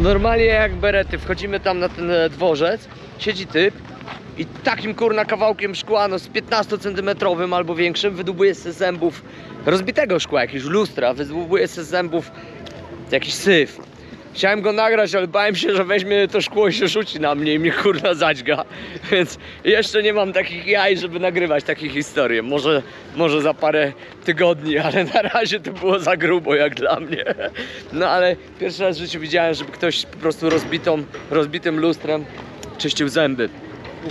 Normalnie jak berety, wchodzimy tam na ten dworzec, siedzi typ i takim kurna kawałkiem szkła, no z 15-centymetrowym albo większym, wydłubuje z zębów rozbitego szkła, jakieś lustra, wydłubuje z zębów jakiś syf. Chciałem go nagrać, ale bałem się, że weźmie to szkło i się rzuci na mnie i mnie kurna zadźga. Więc jeszcze nie mam takich jaj, żeby nagrywać takie historie. Może za parę tygodni, ale na razie to było za grubo jak dla mnie. No ale pierwszy raz w życiu widziałem, żeby ktoś po prostu rozbitym lustrem czyścił zęby.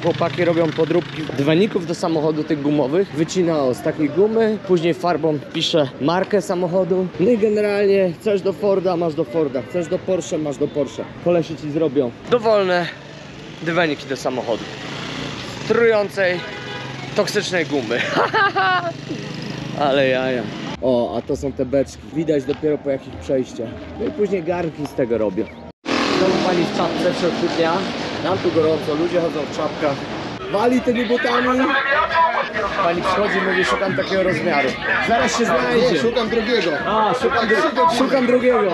Chłopaki robią podróbki dywaników do samochodu tych gumowych. Wycina z takiej gumy, później farbą pisze markę samochodu. No i generalnie chcesz do Forda, masz do Forda. Chcesz do Porsche, masz do Porsche. Kolesie ci zrobią dowolne dywaniki do samochodu. Z trującej, toksycznej gumy. Ale jaja. O, a to są te beczki. Widać dopiero po jakich przejściach. No i później garnki z tego robią. Znowu pani w czapce w środku dnia. Nam tu gorąco, ludzie chodzą w czapkach. Wali tymi butami. Pani przychodzi i mówi, szukam takiego rozmiaru. Zaraz się znajdzie. Nie, szukam drugiego. A, szukam drugiego.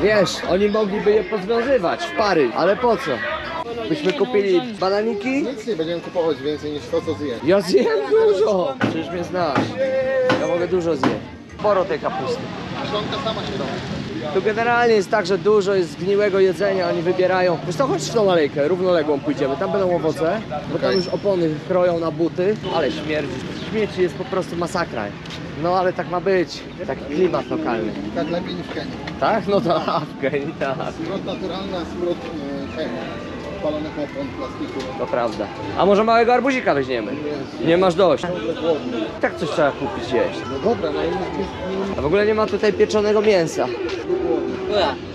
Wiesz, oni mogliby je pozwiązywać w pary, ale po co? Byśmy kupili bananiki? Nic nie będziemy kupować więcej niż to, co zjem. Ja zjem dużo. Przecież mnie znasz. Ja mogę dużo zjeść. Sporo tej kapusty. Kiszonka sama się robi. Tu generalnie jest tak, że dużo jest zgniłego jedzenia, oni wybierają. Wiesz co, chodź w tą alejkę, równoległą pójdziemy, tam będą owoce, bo tam już opony kroją na buty, ale śmierdzi, śmieci jest po prostu masakra. No ale tak ma być, taki klimat lokalny. Tak lepiej niż w Kenii. Tak? No tak, w Kenii tak. Smród naturalny, a smród chemii. Spalonych opon, plastiku. To prawda. A może małego arbuzika weźmiemy? Nie masz dość. Tak coś trzeba kupić jeść. No dobra, no i A w ogóle nie ma tutaj pieczonego mięsa.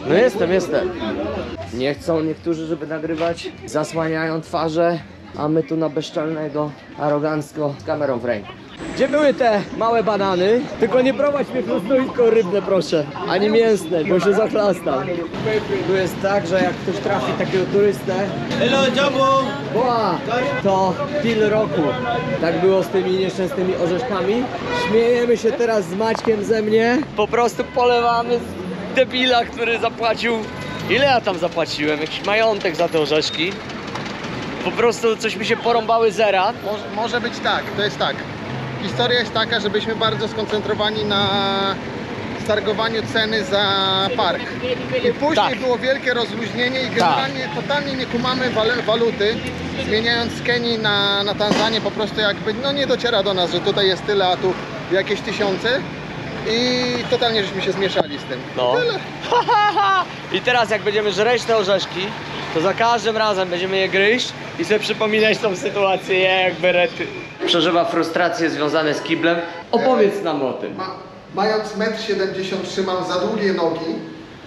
No jestem. Nie chcą niektórzy, żeby nagrywać. Zasłaniają twarze, a my tu na bezczelnego, arogancko z kamerą w ręku. Gdzie były te małe banany? Tylko nie prowadź mnie w stoisko rybne, proszę. Ani mięsne, bo się zachlastam. Tu jest tak, że jak ktoś trafi takiego turystę, boa, to deal roku. Tak było z tymi nieszczęsnymi orzeszkami. Śmiejemy się teraz z Maćkiem ze mnie. Po prostu polewamy z debila, który zapłacił... Ile ja tam zapłaciłem? Jakiś majątek za te orzeszki. Po prostu coś mi się porąbały zera. może być tak, to jest tak. Historia jest taka, że byliśmy bardzo skoncentrowani na stargowaniu ceny za park. I później Tak. było wielkie rozluźnienie i generalnie totalnie nie kumamy waluty. Zmieniając z Kenii na Tanzanię po prostu jakby no nie dociera do nas, że tutaj jest tyle, a tu jakieś tysiące. I totalnie żeśmy się zmieszali z tym. No. Tyle. I teraz jak będziemy żreć te orzeszki, to za każdym razem będziemy je gryźć i sobie przypominać tą sytuację jak berety. Przeżywa frustracje związane z kiblem. Opowiedz nam o tym. Mając 1,73 m mam za długie nogi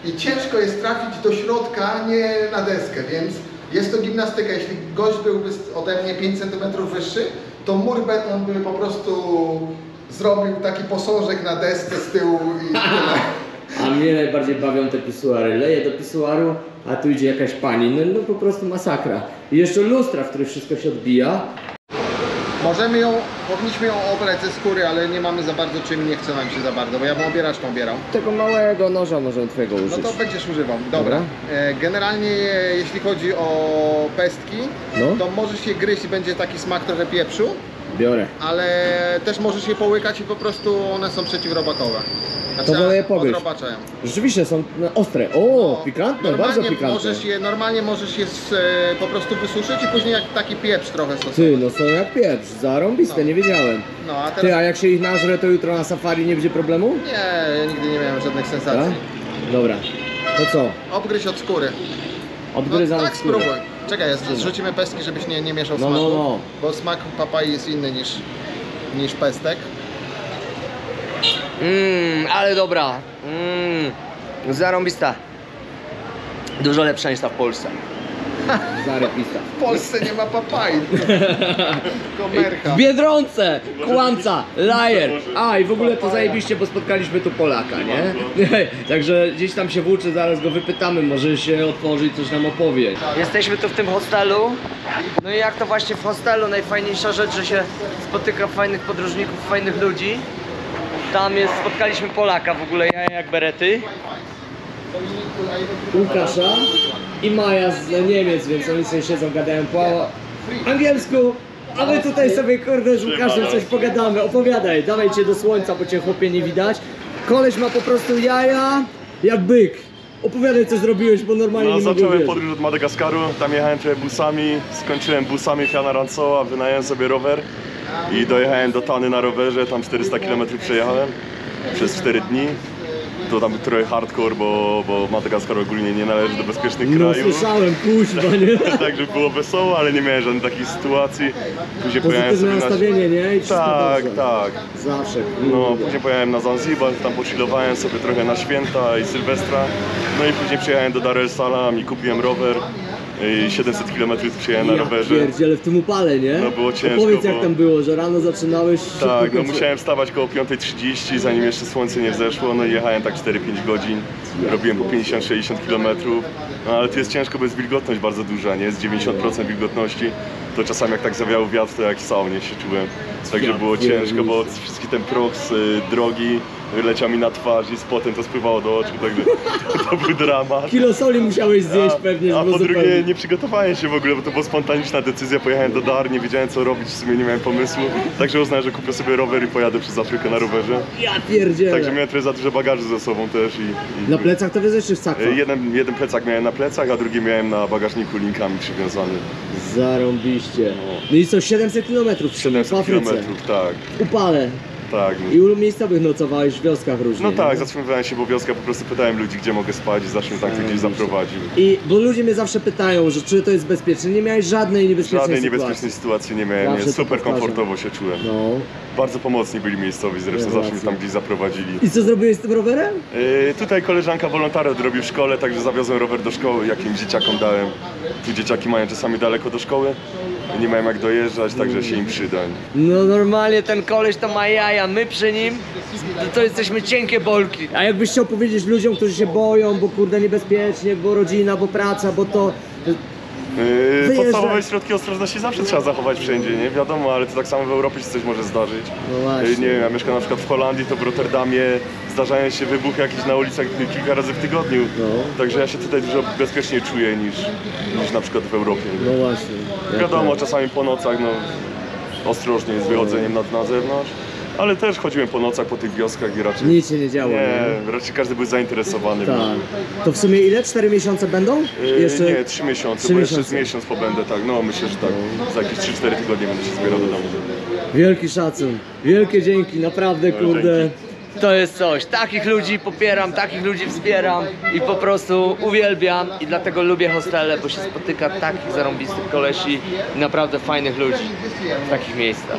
i ciężko jest trafić do środka, nie na deskę, więc jest to gimnastyka. Jeśli gość byłby ode mnie 5 cm wyższy, to mur beton by po prostu zrobił taki posążek na desce z tyłu i tyle. A mnie najbardziej bawią te pisuary. Leję do pisuaru, a tu idzie jakaś pani. No po prostu masakra. I jeszcze lustra, w których wszystko się odbija. Powinniśmy ją obrać ze skóry, ale nie mamy za bardzo czym, nie chce nam się za bardzo, bo ja bym obieraczką obierał. Tego małego noża możemy twojego użyć. No to będziesz używał, dobra. Generalnie jeśli chodzi o pestki, to możesz je gryźć i będzie taki smak trochę pieprzu. Biorę. Ale też możesz je połykać i po prostu one są przeciwrobakowe. To wolę je pogryźć. Odrobaczają. Rzeczywiście są ostre. O, pikantne, bardzo pikantne. Normalnie możesz je po prostu wysuszyć i później jak taki pieprz trochę stosować. Ty, no są jak pieprz, zarąbiste, nie wiedziałem. No, a teraz... Ty, a jak się ich nażre, to jutro na safari nie będzie problemu? Nie, ja nigdy nie miałem żadnych sensacji. A? Dobra, to co? Obgryź od skóry. Odgryzam tak, skórę. spróbuj. Czekaj, zrzucimy pestki, żebyś nie mieszał smaku. No. Bo smak papai jest inny niż pestek. Ale dobra. Zarąbista. Dużo lepsza niż ta w Polsce. Zarębista. W Polsce nie ma papai. Komerka. W Biedronce! Kłamca! Liar! A i w ogóle to zajebiście, bo spotkaliśmy tu Polaka, nie? Także gdzieś tam się włóczy, zaraz go wypytamy, może się otworzy i coś nam opowie. Jesteśmy tu w tym hostelu. No i jak to właśnie w hostelu, najfajniejsza rzecz, że się spotyka fajnych podróżników, fajnych ludzi. Tam spotkaliśmy Polaka, w ogóle ja jak berety. Łukasza i Maja z Niemiec, więc oni sobie siedzą, gadają po angielsku, a my tutaj sobie kurde z Łukaszem coś pogadamy. Opowiadaj, dawajcie do słońca, bo cię chłopie nie widać. Koleś ma po prostu jaja jak byk. Opowiadaj, co zrobiłeś, bo normalnie No, nie mogę zacząłem wierzyć. podróż od Madagaskaru, tam jechałem trochę busami, skończyłem busami Fiana Rancoa, wynająłem sobie rower i dojechałem do Tany na rowerze, tam 400 km przejechałem przez 4 dni. To tam był trochę hardcore, bo Madagaskar ogólnie nie należy do bezpiecznych No krajów. słyszałem, kuźwa, nie? Także było wesoło, ale nie miałem żadnej takiej sytuacji. Później pojechałem Pozytywne sobie nastawienie, nie? I wszystko Tak, dobrze. tak. Zawsze. No, kurde. później pojechałem na Zanzibar, tam pochillowałem sobie trochę na święta i Sylwestra. No i później przyjechałem do Dar es Salaam i kupiłem rower. I 700 km przejechałem na rowerze. Pierdziele w tym upale, nie? No, było ciężko, Opowiedz, jak bo- tam było, że rano zaczynałeś... szybko Tak, no kończyłeś. musiałem wstawać koło 5:30, zanim jeszcze słońce nie wzeszło, no i jechałem tak 4-5 godzin, robiłem po 50-60 km, no ale tu jest ciężko, bo jest wilgotność bardzo duża, nie? Jest 90% wilgotności, to czasami jak tak zawiał wiatr, to jak w saunie się czułem, także Ja było pierniczę. ciężko, bo wszystki ten prok z drogi leciał mi na twarz i z potem to spływało do oczu, także to był dramat. Kilo soli musiałeś zjeść pewnie, A żeby po drugie uzupełnić. nie przygotowałem się w ogóle, bo to była spontaniczna decyzja, pojechałem do Dar, nie wiedziałem co robić, w sumie nie miałem pomysłu, także uznałem, że kupię sobie rower i pojadę przez Afrykę na rowerze. Ja pierdzielę. Także miałem trochę za dużo bagażu ze sobą też i Na plecach to wiesz, czy w sakwach? jeden plecak miałem na plecach, a drugi miałem na bagażniku linkami przywiązany. Zarąbiście. No i co, 700 km w 700 Afryce? km, tak, Upale. tak. I ilu miejscowych nocowałeś w wioskach różnych? No tak, nie? zatrzymywałem się po wioskach, po prostu pytałem ludzi, gdzie mogę spać i zawsze mnie tak gdzieś zaprowadził. I bo ludzie mnie zawsze pytają, że czy to jest bezpieczne. Nie miałeś żadnej niebezpiecznej Żadnej sytuacji. niebezpiecznej sytuacji nie miałem, Zawsze jest to super powtarzam. komfortowo się czułem. No. Bardzo pomocni byli miejscowi, zresztą zawsze mnie Rewelacja. tam gdzieś zaprowadzili. I co zrobiłeś z tym rowerem? Tutaj koleżanka wolontariat robi w szkole, także zawiozłem rower do szkoły, jakim dzieciakom dałem. Tu dzieciaki mają czasami daleko do szkoły, nie mają jak dojeżdżać, także się im przyda. No normalnie ten koleś to ma jaja, my przy nim to jesteśmy cienkie bolki. A jakbyś chciał powiedzieć ludziom, którzy się boją, bo kurde niebezpiecznie, bo rodzina, bo praca, bo to... Wyjeżdżaj. Podstawowe środki ostrożności zawsze trzeba zachować wszędzie, nie wiadomo, ale to tak samo w Europie się coś może zdarzyć. No właśnie. Nie wiem, ja mieszkam na przykład w Holandii, to w Rotterdamie zdarzają się wybuchy jakieś na ulicach kilka razy w tygodniu. No. Także ja się tutaj dużo bezpieczniej czuję niż na przykład w Europie. No właśnie. Wiadomo, czasami po nocach no, ostrożnie jest wychodzeniem na zewnątrz, ale też chodziłem po nocach po tych wioskach i raczej Nic się nie działo, nie? raczej każdy był zainteresowany. Tak. To w sumie ile? 4 miesiące będą? Nie, 3 miesiące, 3 bo jeszcze z miesiące. miesiąc pobędę, tak, no myślę, że tak, za jakieś 3-4 tygodnie będę się zbierał do domu. Wielki szacun, wielkie dzięki, naprawdę No, kurde. dzięki. To jest coś, takich ludzi popieram, takich ludzi wspieram i po prostu uwielbiam i dlatego lubię hostele, bo się spotyka takich zarąbistych kolesi i naprawdę fajnych ludzi w takich miejscach.